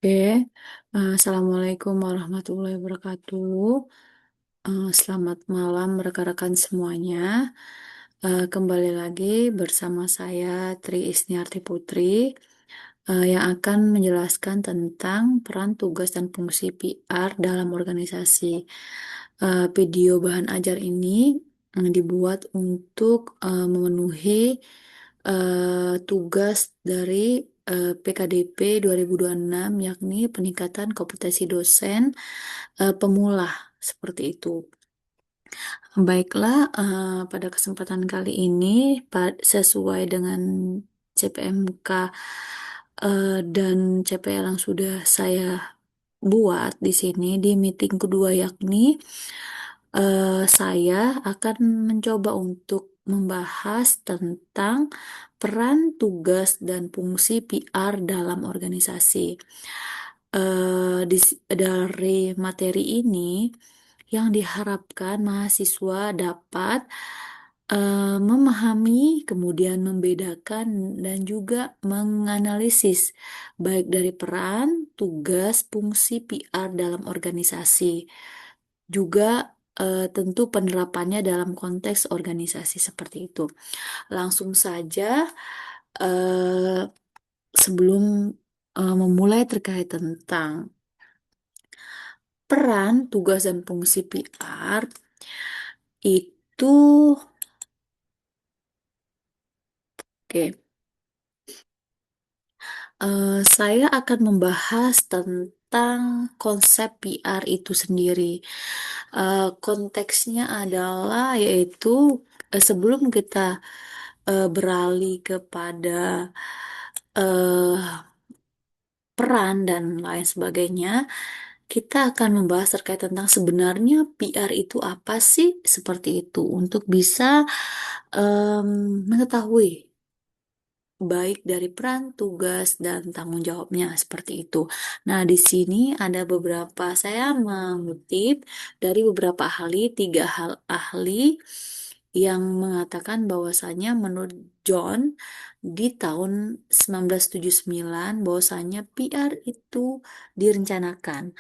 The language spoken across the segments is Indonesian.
Oke, Assalamualaikum warahmatullahi wabarakatuh. Selamat malam rekan-rekan semuanya. Kembali lagi bersama saya Tri Isniarti Putri yang akan menjelaskan tentang peran tugas dan fungsi PR dalam organisasi. Video bahan ajar ini dibuat untuk memenuhi tugas dari PKDP 2026, yakni peningkatan kompetensi dosen pemula seperti itu. Baiklah, pada kesempatan kali ini sesuai dengan CPMK dan CPL yang sudah saya buat di sini di meeting kedua, yakni saya akan mencoba untuk membahas tentang peran, tugas, dan fungsi PR dalam organisasi. Dari materi ini, yang diharapkan mahasiswa dapat memahami, kemudian membedakan, dan juga menganalisis baik dari peran, tugas, fungsi PR dalam organisasi. Juga tentu penerapannya dalam konteks organisasi seperti itu. Langsung saja, eh, sebelum memulai terkait tentang peran, tugas, dan fungsi PR, itu, oke, saya akan membahas tentang konsep PR itu sendiri. Konteksnya adalah yaitu sebelum kita beralih kepada eh, peran dan lain sebagainya, kita akan membahas terkait tentang sebenarnya PR itu apa sih, seperti itu, untuk bisa mengetahui baik dari peran, tugas, dan tanggung jawabnya seperti itu. Nah, di sini ada beberapa, saya mengutip dari beberapa ahli, tiga hal ahli yang mengatakan bahwasanya menurut John di tahun 1979 bahwasanya PR itu direncanakan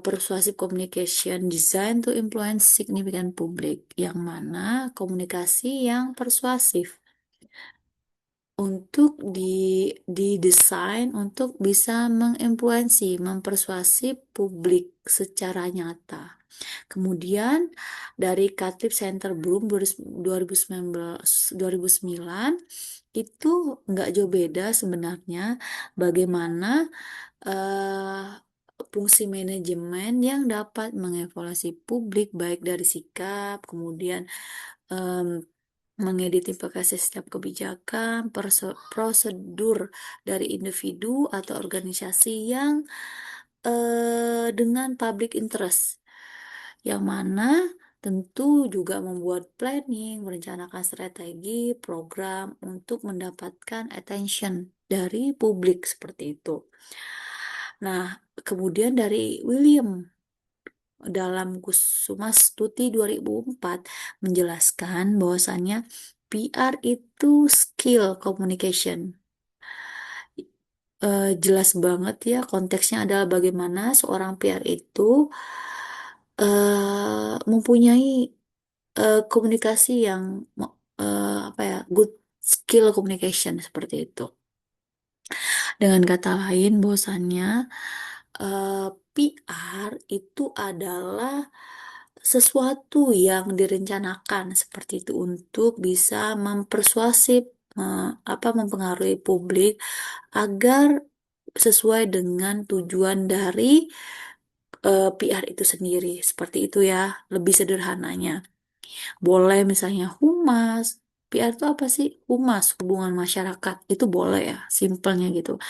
persuasive communication design to influence significant public, yang mana komunikasi yang persuasif untuk didesain untuk bisa menginfluensi, mempersuasi publik secara nyata. Kemudian dari Khatib Center Bloom 2019, 2009 itu nggak jauh beda sebenarnya bagaimana eh, fungsi manajemen yang dapat mengevaluasi publik baik dari sikap, kemudian mengidentifikasi setiap kebijakan, prosedur dari individu atau organisasi yang dengan public interest, yang mana tentu juga membuat planning, merencanakan strategi, program untuk mendapatkan attention dari publik seperti itu. Nah, kemudian dari William dalam Kusuma Stuti 2004 menjelaskan bahwasannya PR itu skill communication. Jelas banget ya, konteksnya adalah bagaimana seorang PR itu mempunyai komunikasi yang apa ya, good skill communication seperti itu. Dengan kata lain, bahwasannya PR itu adalah sesuatu yang direncanakan seperti itu untuk bisa mempersuasif, mempengaruhi publik agar sesuai dengan tujuan dari PR itu sendiri. Seperti itu ya, lebih sederhananya. Boleh misalnya humas. PR itu apa sih? Humas, hubungan masyarakat. Itu boleh ya, simpelnya gitu.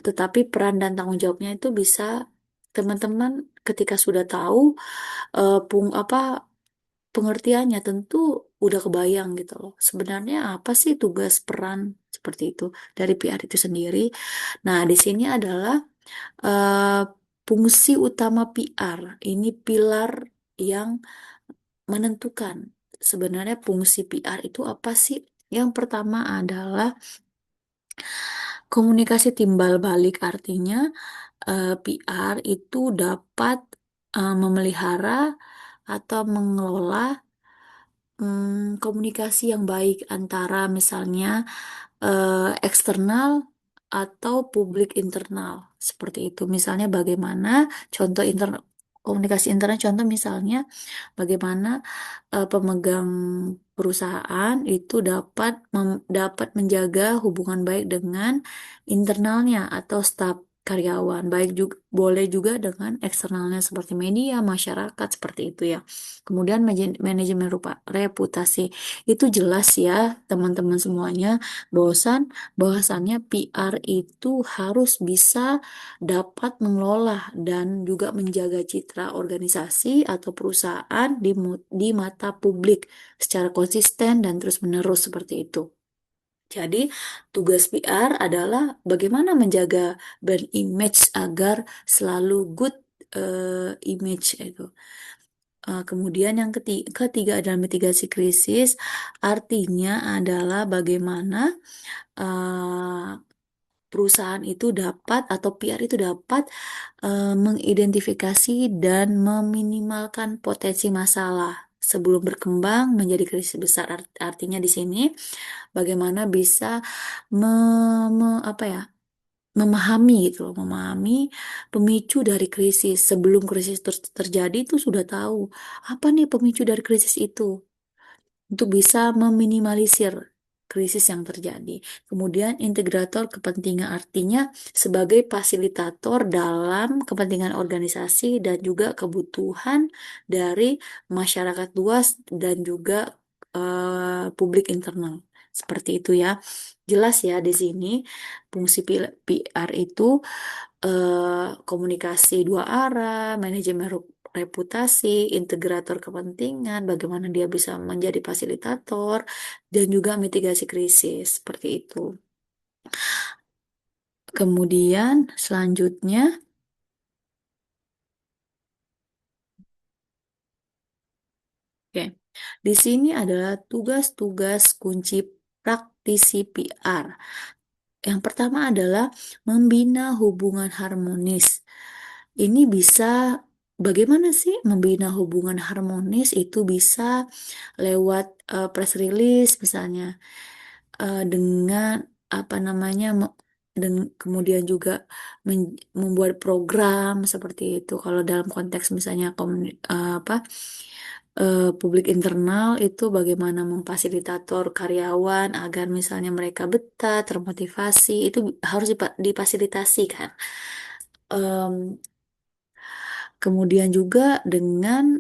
Tetapi peran dan tanggung jawabnya itu bisa teman-teman ketika sudah tahu apa pengertiannya, tentu udah kebayang gitu loh. Sebenarnya apa sih tugas peran seperti itu dari PR itu sendiri. Nah, di sini adalah eh, fungsi utama PR. Ini pilar yang menentukan sebenarnya fungsi PR itu apa sih. Yang pertama adalah Komunikasi timbal balik artinya PR itu dapat memelihara atau mengelola komunikasi yang baik antara misalnya eksternal atau publik internal seperti itu. Misalnya bagaimana contoh komunikasi internal, contoh misalnya bagaimana pemegang perusahaan itu dapat menjaga hubungan baik dengan internalnya atau staf karyawan, baik juga boleh juga dengan eksternalnya seperti media, masyarakat seperti itu ya. Kemudian manajemen reputasi itu jelas ya teman-teman semuanya, bahwasannya PR itu harus bisa dapat mengelola dan juga menjaga citra organisasi atau perusahaan di mata publik secara konsisten dan terus-menerus seperti itu. Jadi, tugas PR adalah bagaimana menjaga brand image agar selalu good image itu. Kemudian yang ketiga adalah mitigasi krisis, artinya adalah bagaimana eh, perusahaan itu dapat atau PR itu dapat mengidentifikasi dan meminimalkan potensi masalah sebelum berkembang menjadi krisis besar. Artinya di sini bagaimana bisa apa ya, memahami gitu loh, memahami pemicu dari krisis sebelum krisis terjadi itu sudah tahu apa nih pemicu dari krisis itu untuk bisa meminimalisir krisis yang terjadi. Kemudian integrator kepentingan artinya sebagai fasilitator dalam kepentingan organisasi dan juga kebutuhan dari masyarakat luas dan juga publik internal. Seperti itu ya. Jelas ya di sini fungsi PR itu komunikasi dua arah, manajemen reputasi, integrator kepentingan, bagaimana dia bisa menjadi fasilitator, dan juga mitigasi krisis, seperti itu. Kemudian selanjutnya, oke, di sini adalah tugas-tugas kunci praktisi PR. Yang pertama adalah membina hubungan harmonis. Ini bisa, bagaimana sih membina hubungan harmonis? Itu bisa lewat press release misalnya, dengan apa namanya, dan kemudian juga membuat program seperti itu. Kalau dalam konteks misalnya apa publik internal itu bagaimana memfasilitator karyawan agar misalnya mereka betah, termotivasi, itu harus difasilitasi kan. Em, Kemudian juga dengan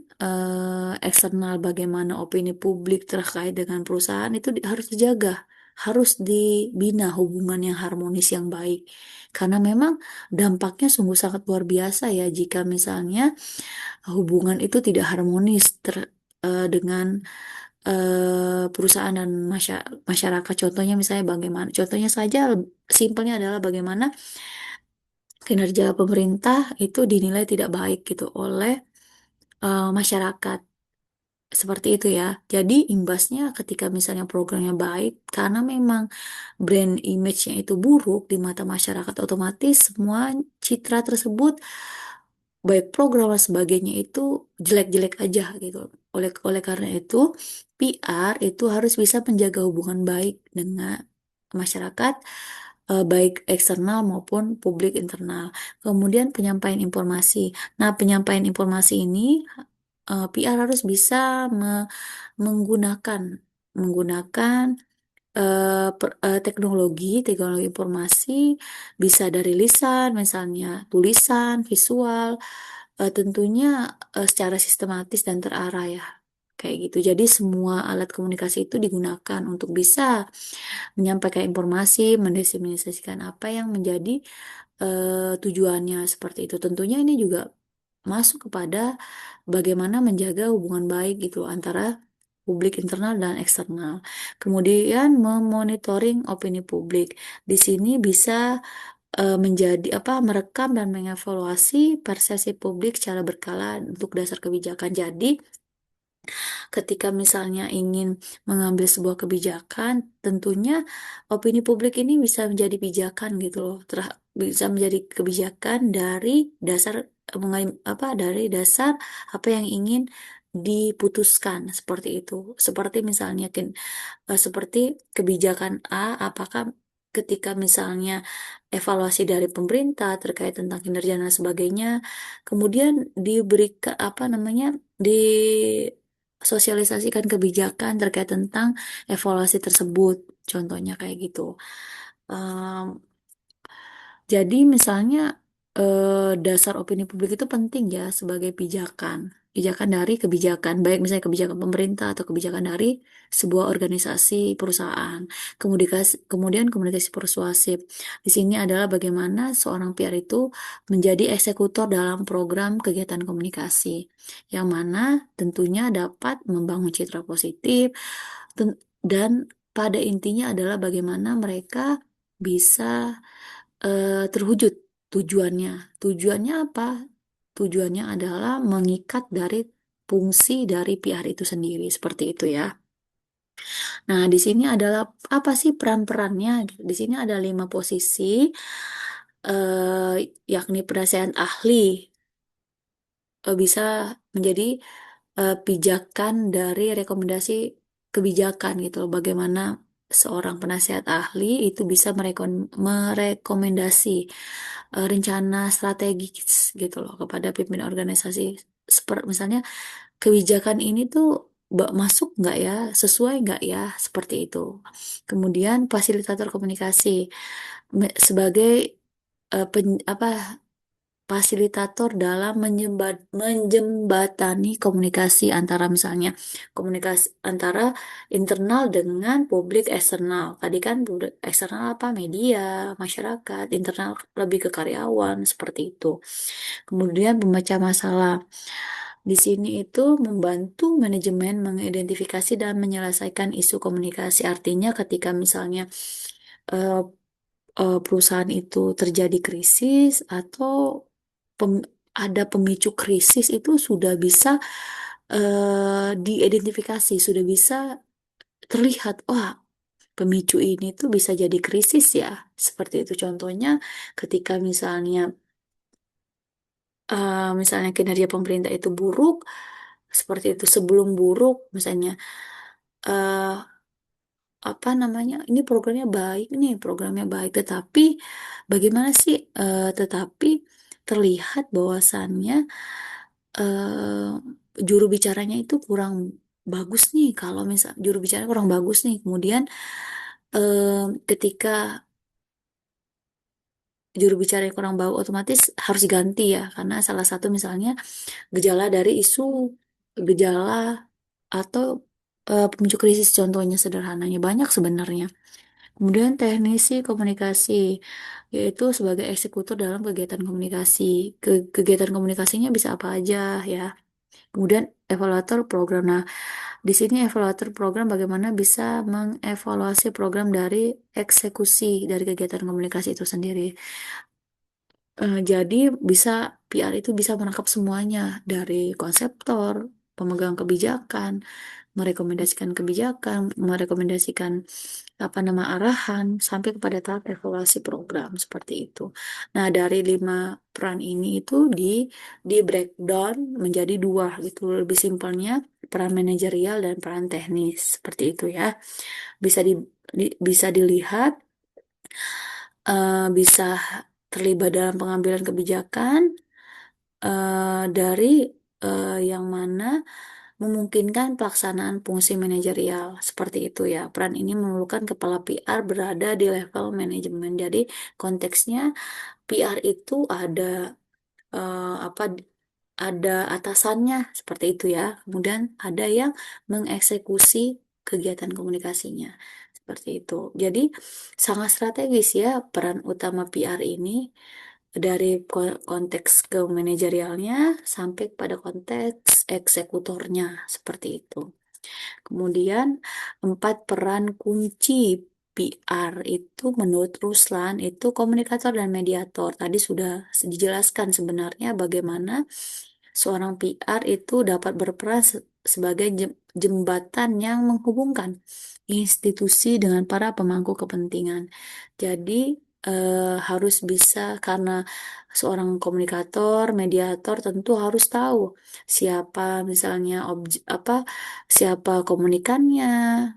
eksternal bagaimana opini publik terkait dengan perusahaan itu harus dijaga, harus dibina hubungan yang harmonis yang baik. Karena memang dampaknya sungguh sangat luar biasa ya jika misalnya hubungan itu tidak harmonis dengan perusahaan dan masyarakat. Contohnya misalnya bagaimana? Contohnya saja simpelnya adalah bagaimana kinerja pemerintah itu dinilai tidak baik gitu oleh masyarakat. Seperti itu ya. Jadi imbasnya ketika misalnya programnya baik, karena memang brand image-nya itu buruk di mata masyarakat, otomatis semua citra tersebut, baik program dan sebagainya itu jelek-jelek aja gitu. Oleh karena itu, PR itu harus bisa menjaga hubungan baik dengan masyarakat, baik eksternal maupun publik internal. Kemudian penyampaian informasi. Nah, penyampaian informasi ini PR harus bisa menggunakan menggunakan teknologi informasi, bisa dari lisan, misalnya tulisan, visual, tentunya secara sistematis dan terarah ya. Kayak gitu. Jadi semua alat komunikasi itu digunakan untuk bisa menyampaikan informasi, mendiseminasikan apa yang menjadi tujuannya seperti itu. Tentunya ini juga masuk kepada bagaimana menjaga hubungan baik gitu antara publik internal dan eksternal. Kemudian memonitoring opini publik. Di sini bisa menjadi apa, merekam dan mengevaluasi persepsi publik secara berkala untuk dasar kebijakan. Jadi Ketika misalnya ingin mengambil sebuah kebijakan, tentunya opini publik ini bisa menjadi pijakan gitu loh. Bisa menjadi kebijakan dari dasar dari dasar apa yang ingin diputuskan seperti itu. Seperti misalnya seperti kebijakan A, apakah ketika misalnya evaluasi dari pemerintah terkait tentang kinerja dan sebagainya, kemudian diberikan apa namanya disosialisasikan kebijakan terkait tentang evaluasi tersebut, contohnya kayak gitu. Jadi misalnya dasar opini publik itu penting ya sebagai pijakan. Pijakan dari kebijakan, baik misalnya kebijakan pemerintah atau kebijakan dari sebuah organisasi perusahaan. Kemudian komunikasi persuasif. Di sini adalah bagaimana seorang PR itu menjadi eksekutor dalam program kegiatan komunikasi, yang mana tentunya dapat membangun citra positif dan pada intinya adalah bagaimana mereka bisa terwujud tujuannya. Tujuannya apa? Tujuannya adalah mengikat dari fungsi dari PR itu sendiri, seperti itu ya. Nah, di sini adalah apa sih peran-perannya? Di sini ada 5 posisi, yakni penasehat ahli bisa menjadi pijakan dari rekomendasi kebijakan gitu loh. Bagaimana seorang penasehat ahli itu bisa merekomendasi rencana strategis gitu loh kepada pimpinan organisasi. Misalnya kebijakan ini tuh masuk nggak ya, sesuai nggak ya, seperti itu. Kemudian fasilitator komunikasi sebagai apa fasilitator dalam menjembatani komunikasi antara misalnya komunikasi antara internal dengan publik eksternal. Tadi kan publik eksternal apa? Media, masyarakat, internal lebih ke karyawan seperti itu. Kemudian pemecah masalah. Di sini itu membantu manajemen mengidentifikasi dan menyelesaikan isu komunikasi. Artinya ketika misalnya eh, perusahaan itu terjadi krisis atau pem- ada pemicu krisis itu sudah bisa diidentifikasi, sudah bisa terlihat, wah pemicu ini tuh bisa jadi krisis ya. Seperti itu contohnya ketika misalnya kinerja pemerintah itu buruk, seperti itu sebelum buruk, misalnya eh, apa namanya, ini programnya baik, tetapi bagaimana sih, tetapi terlihat bahwasannya juru bicaranya itu kurang bagus nih, kalau misal juru bicara kurang bagus nih, kemudian ketika juru bicara yang kurang bagus otomatis harus diganti ya, karena salah satu misalnya gejala dari gejala atau pemicu krisis, contohnya sederhananya banyak sebenarnya. Kemudian teknisi komunikasi, yaitu sebagai eksekutor dalam kegiatan komunikasi. Kegiatan komunikasinya bisa apa aja ya. Kemudian evaluator program. Nah, di sini evaluator program bagaimana bisa mengevaluasi program dari eksekusi dari kegiatan komunikasi itu sendiri. Jadi bisa PR itu bisa menangkap semuanya dari konseptor, pemegang kebijakan, merekomendasikan apa nama arahan sampai kepada tahap evaluasi program seperti itu. Nah, dari 5 peran ini itu di breakdown menjadi 2 gitu. Lebih simpelnya peran manajerial dan peran teknis seperti itu ya. Bisa bisa dilihat bisa terlibat dalam pengambilan kebijakan dari yang mana memungkinkan pelaksanaan fungsi manajerial seperti itu ya. Peran ini memerlukan kepala PR berada di level manajemen. Jadi konteksnya PR itu apa ada atasannya seperti itu ya. Kemudian ada yang mengeksekusi kegiatan komunikasinya seperti itu. Jadi sangat strategis ya peran utama PR ini dari konteks ke manajerialnya sampai pada konteks eksekutornya seperti itu. Kemudian 4 peran kunci PR itu menurut Ruslan itu komunikator dan mediator. Tadi sudah dijelaskan sebenarnya bagaimana seorang PR itu dapat berperan sebagai jembatan yang menghubungkan institusi dengan para pemangku kepentingan. Jadi harus bisa karena seorang komunikator, mediator tentu harus tahu siapa misalnya apa siapa komunikannya,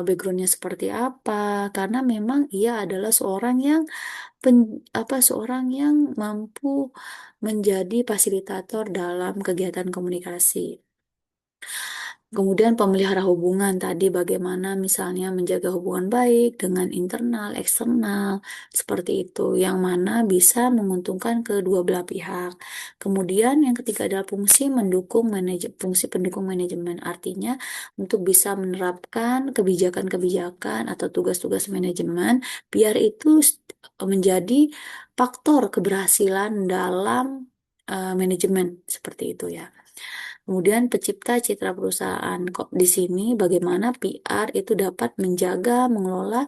backgroundnya seperti apa, karena memang ia adalah seorang yang seorang yang mampu menjadi fasilitator dalam kegiatan komunikasi. Kemudian pemelihara hubungan tadi bagaimana misalnya menjaga hubungan baik dengan internal, eksternal, seperti itu, yang mana bisa menguntungkan kedua belah pihak. Kemudian yang ketiga adalah fungsi pendukung manajemen, artinya untuk bisa menerapkan kebijakan-kebijakan atau tugas-tugas manajemen, biar itu menjadi faktor keberhasilan dalam manajemen, seperti itu ya. Kemudian pencipta citra perusahaan. Kok di sini bagaimana PR itu dapat menjaga, mengelola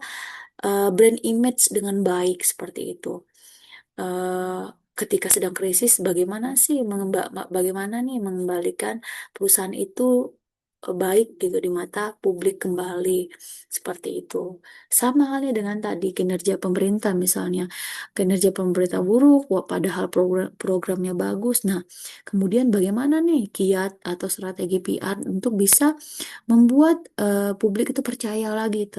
brand image dengan baik seperti itu. Eh, Ketika sedang krisis, bagaimana nih mengembalikan perusahaan itu baik gitu di mata publik kembali seperti itu. Sama halnya dengan tadi kinerja pemerintah misalnya, kinerja pemerintah buruk, wah, padahal programnya bagus. Nah, kemudian bagaimana nih kiat atau strategi PR untuk bisa membuat publik itu percaya lagi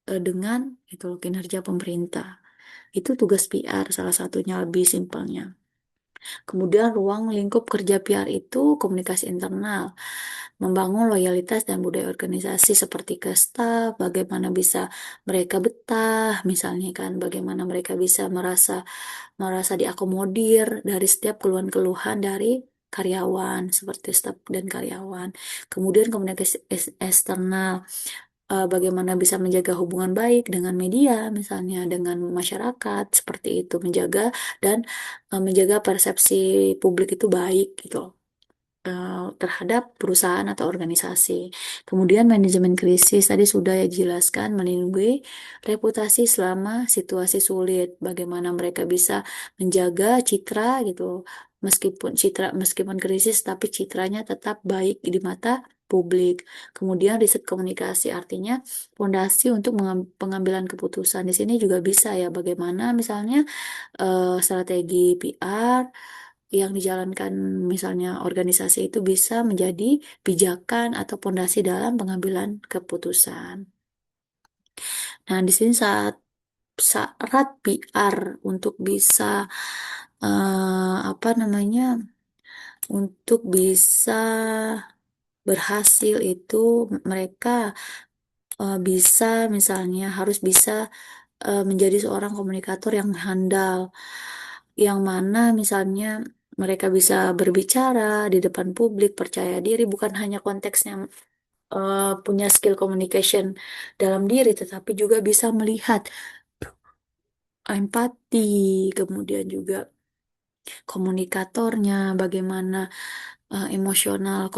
dengan itu loh, kinerja pemerintah. Itu tugas PR salah satunya lebih simpelnya. Kemudian ruang lingkup kerja PR itu komunikasi internal, membangun loyalitas dan budaya organisasi seperti ke staf, bagaimana bisa mereka betah, misalnya kan, bagaimana mereka bisa merasa merasa diakomodir dari setiap keluhan-keluhan dari karyawan, seperti staf dan karyawan. Kemudian komunikasi eksternal, bagaimana bisa menjaga hubungan baik dengan media, misalnya dengan masyarakat, seperti itu, dan menjaga persepsi publik itu baik gitu terhadap perusahaan atau organisasi. Kemudian manajemen krisis tadi sudah ya jelaskan melindungi reputasi selama situasi sulit. Bagaimana mereka bisa menjaga citra gitu, meskipun krisis tapi citranya tetap baik di mata publik. Kemudian riset komunikasi artinya fondasi untuk pengambilan keputusan. Di sini juga bisa ya bagaimana misalnya strategi PR yang dijalankan misalnya organisasi itu bisa menjadi pijakan atau pondasi dalam pengambilan keputusan. Nah, di sini syarat PR untuk bisa apa namanya untuk bisa berhasil itu mereka bisa misalnya harus bisa menjadi seorang komunikator yang handal, yang mana misalnya mereka bisa berbicara di depan publik, percaya diri, bukan hanya konteksnya punya skill communication dalam diri, tetapi juga bisa melihat empati, kemudian juga komunikatornya, bagaimana emosional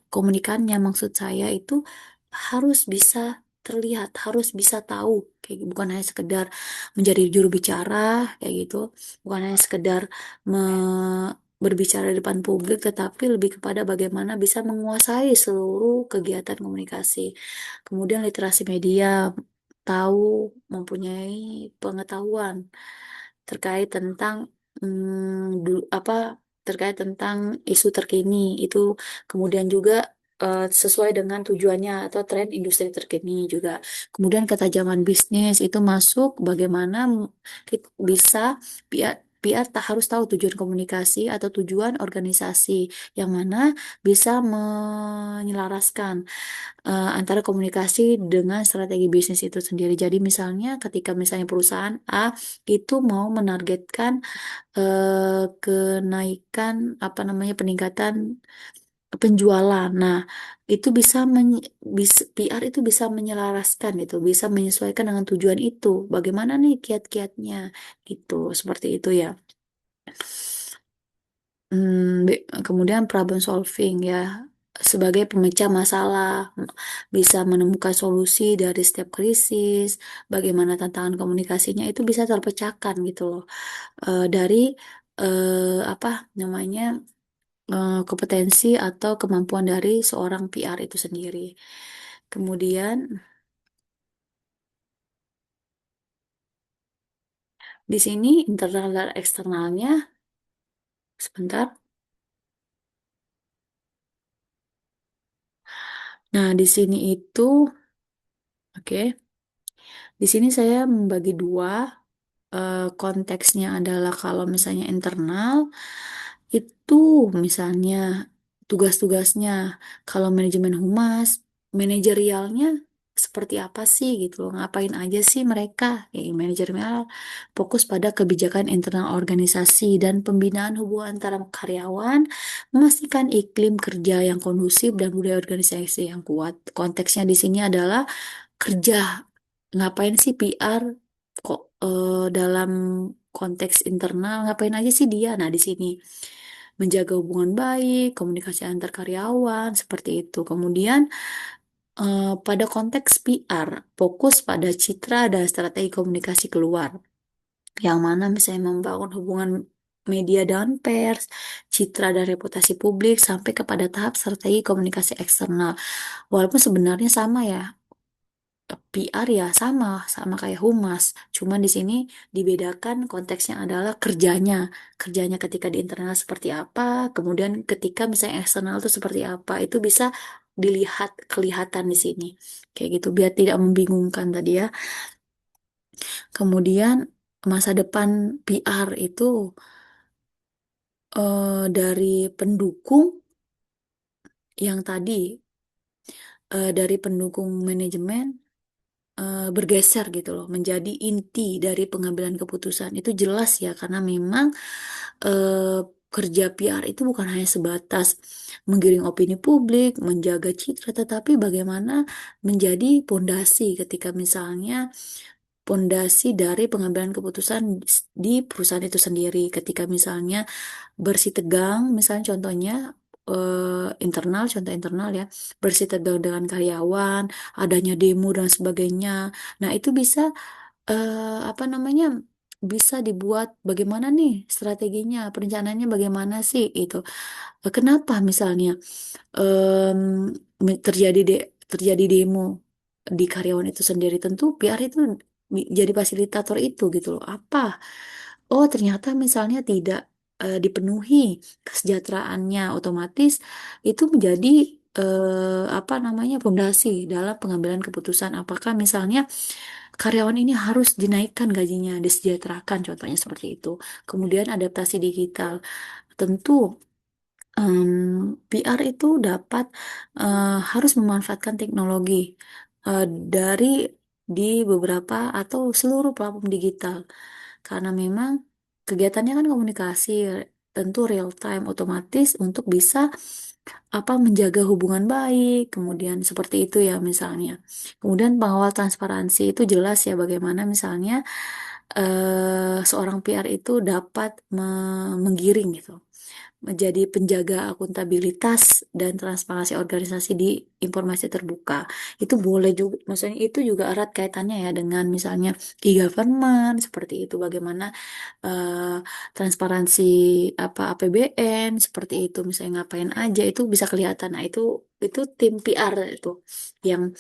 komunikannya, maksud saya itu harus bisa terlihat, harus bisa tahu, kayak gitu. Bukan hanya sekedar menjadi juru bicara kayak gitu, bukan hanya sekedar berbicara di depan publik, tetapi lebih kepada bagaimana bisa menguasai seluruh kegiatan komunikasi. Kemudian literasi media, tahu, mempunyai pengetahuan terkait tentang apa terkait tentang isu terkini itu, kemudian juga sesuai dengan tujuannya atau tren industri terkini juga. Kemudian ketajaman bisnis itu masuk bagaimana bisa PR tak harus tahu tujuan komunikasi atau tujuan organisasi, yang mana bisa menyelaraskan antara komunikasi dengan strategi bisnis itu sendiri. Jadi misalnya ketika misalnya perusahaan A itu mau menargetkan kenaikan apa namanya peningkatan penjualan. Nah, itu PR itu bisa menyelaraskan itu, bisa menyesuaikan dengan tujuan itu. Bagaimana nih kiat-kiatnya gitu, seperti itu ya. Kemudian problem solving ya, sebagai pemecah masalah, bisa menemukan solusi dari setiap krisis, bagaimana tantangan komunikasinya itu bisa terpecahkan gitu loh. Dari apa namanya kompetensi atau kemampuan dari seorang PR itu sendiri. Kemudian di sini internal dan eksternalnya, sebentar. Nah, di sini itu, oke, di sini saya membagi dua. Konteksnya adalah kalau misalnya internal itu misalnya tugas-tugasnya, kalau manajemen humas, manajerialnya seperti apa sih gitu loh, ngapain aja sih mereka? Ya, manajerial fokus pada kebijakan internal organisasi dan pembinaan hubungan antara karyawan, memastikan iklim kerja yang kondusif dan budaya organisasi yang kuat. Konteksnya di sini adalah kerja. Ngapain sih PR kok dalam konteks internal ngapain aja sih dia? Nah, di sini menjaga hubungan baik, komunikasi antar karyawan seperti itu. Kemudian pada konteks PR fokus pada citra dan strategi komunikasi keluar. Yang mana misalnya membangun hubungan media dan pers, citra dan reputasi publik sampai kepada tahap strategi komunikasi eksternal. Walaupun sebenarnya sama ya, PR ya sama, sama kayak humas. Cuman di sini dibedakan konteksnya adalah kerjanya. Kerjanya ketika di internal seperti apa, kemudian ketika misalnya eksternal itu seperti apa, itu bisa dilihat, kelihatan di sini. Kayak gitu, biar tidak membingungkan tadi ya. Kemudian masa depan PR itu dari pendukung yang tadi, dari pendukung manajemen bergeser gitu loh menjadi inti dari pengambilan keputusan itu jelas ya karena memang eh, kerja PR itu bukan hanya sebatas menggiring opini publik, menjaga citra, tetapi bagaimana menjadi pondasi ketika misalnya pondasi dari pengambilan keputusan di perusahaan itu sendiri ketika misalnya bersih tegang, misalnya contohnya internal, contoh internal ya, bersih tegang dengan karyawan, adanya demo dan sebagainya. Nah, itu bisa apa namanya? Bisa dibuat bagaimana nih strateginya, perencanaannya bagaimana sih itu. Kenapa misalnya terjadi demo di karyawan itu sendiri? Tentu PR itu jadi fasilitator itu gitu loh. Apa? Oh, ternyata misalnya tidak dipenuhi kesejahteraannya, otomatis itu menjadi apa namanya fondasi dalam pengambilan keputusan. Apakah misalnya karyawan ini harus dinaikkan gajinya, disejahterakan, contohnya seperti itu. Kemudian adaptasi digital, tentu PR itu dapat harus memanfaatkan teknologi eh, dari di beberapa atau seluruh platform digital karena memang kegiatannya kan komunikasi tentu real time otomatis untuk bisa apa menjaga hubungan baik kemudian seperti itu ya misalnya kemudian pengawal transparansi itu jelas ya bagaimana misalnya seorang PR itu dapat menggiring gitu menjadi penjaga akuntabilitas dan transparansi organisasi di informasi terbuka. Itu boleh juga, maksudnya itu juga erat kaitannya ya dengan misalnya e-government seperti itu, bagaimana eh, transparansi apa APBN seperti itu, misalnya ngapain aja itu bisa kelihatan. Nah, itu tim PR itu yang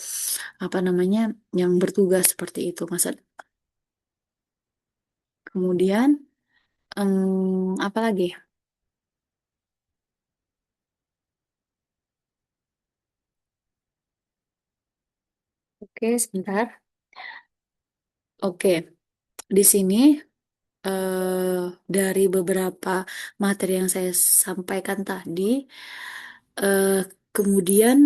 apa namanya yang bertugas seperti itu, Mas. Kemudian apa lagi? Oke, sebentar. Oke, di sini dari beberapa materi yang saya sampaikan tadi, eh, kemudian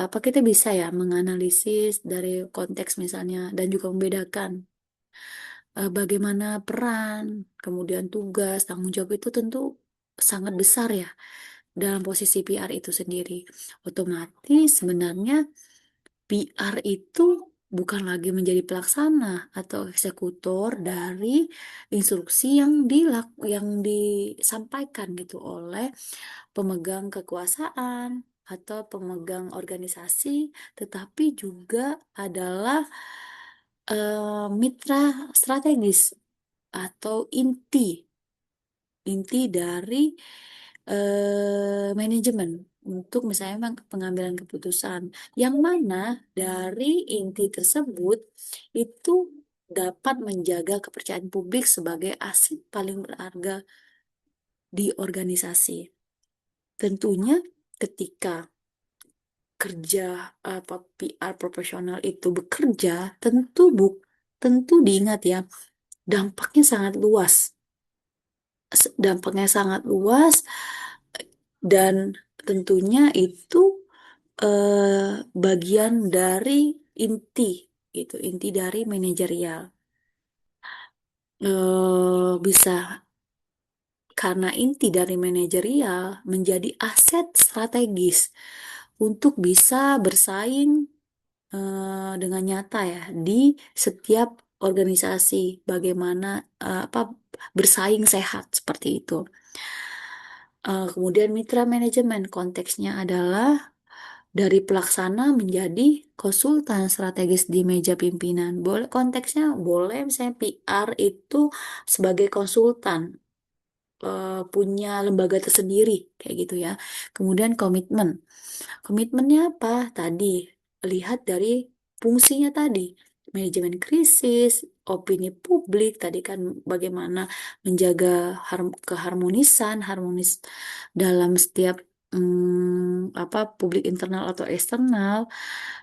apa kita bisa ya menganalisis dari konteks misalnya dan juga membedakan bagaimana peran, kemudian tugas, tanggung jawab itu tentu sangat besar ya dalam posisi PR itu sendiri. Otomatis sebenarnya PR itu bukan lagi menjadi pelaksana atau eksekutor dari instruksi yang disampaikan gitu oleh pemegang kekuasaan atau pemegang organisasi, tetapi juga adalah mitra strategis atau inti dari manajemen untuk misalnya pengambilan keputusan yang mana dari inti tersebut itu dapat menjaga kepercayaan publik sebagai aset paling berharga di organisasi. Tentunya ketika kerja apa PR profesional itu bekerja, tentu diingat ya, dampaknya sangat luas. Dampaknya sangat luas dan tentunya itu bagian dari inti gitu, inti dari manajerial. Bisa karena inti dari manajerial menjadi aset strategis untuk bisa bersaing dengan nyata ya di setiap organisasi bagaimana apa bersaing sehat seperti itu. Kemudian mitra manajemen konteksnya adalah dari pelaksana menjadi konsultan strategis di meja pimpinan. Boleh konteksnya boleh misalnya PR itu sebagai konsultan punya lembaga tersendiri kayak gitu ya. Kemudian komitmen. Komitmennya apa? Tadi lihat dari fungsinya tadi. Manajemen krisis, opini publik, tadi kan bagaimana menjaga keharmonisan, harmonis dalam setiap apa publik internal atau eksternal,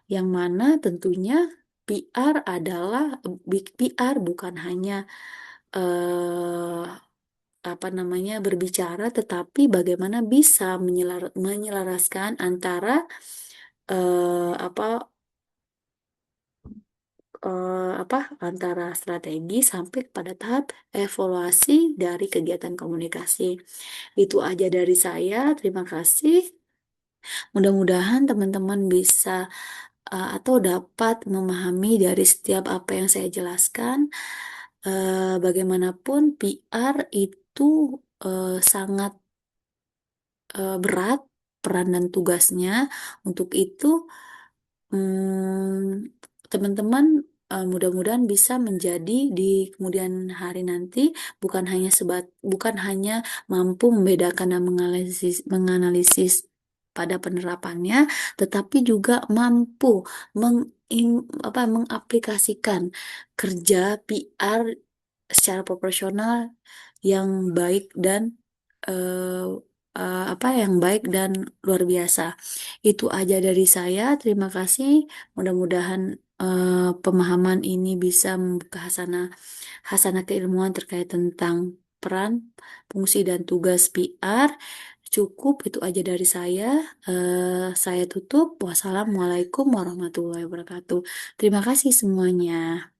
yang mana tentunya PR adalah big PR bukan hanya eh, apa namanya berbicara, tetapi bagaimana bisa menyelaraskan antara apa apa antara strategi sampai pada tahap evaluasi dari kegiatan komunikasi. Itu aja dari saya. Terima kasih. Mudah-mudahan teman-teman bisa atau dapat memahami dari setiap apa yang saya jelaskan. Bagaimanapun PR itu sangat berat peran dan tugasnya. Untuk itu, teman-teman mudah-mudahan bisa menjadi di kemudian hari nanti bukan hanya mampu membedakan dan menganalisis pada penerapannya, tetapi juga mampu mengaplikasikan kerja PR secara proporsional yang baik dan eh, apa yang baik dan luar biasa. Itu aja dari saya. Terima kasih. Mudah-mudahan pemahaman ini bisa membuka hasanah hasanah keilmuan terkait tentang peran, fungsi dan tugas PR. Cukup itu aja dari saya. Saya tutup. Wassalamualaikum warahmatullahi wabarakatuh. Terima kasih semuanya.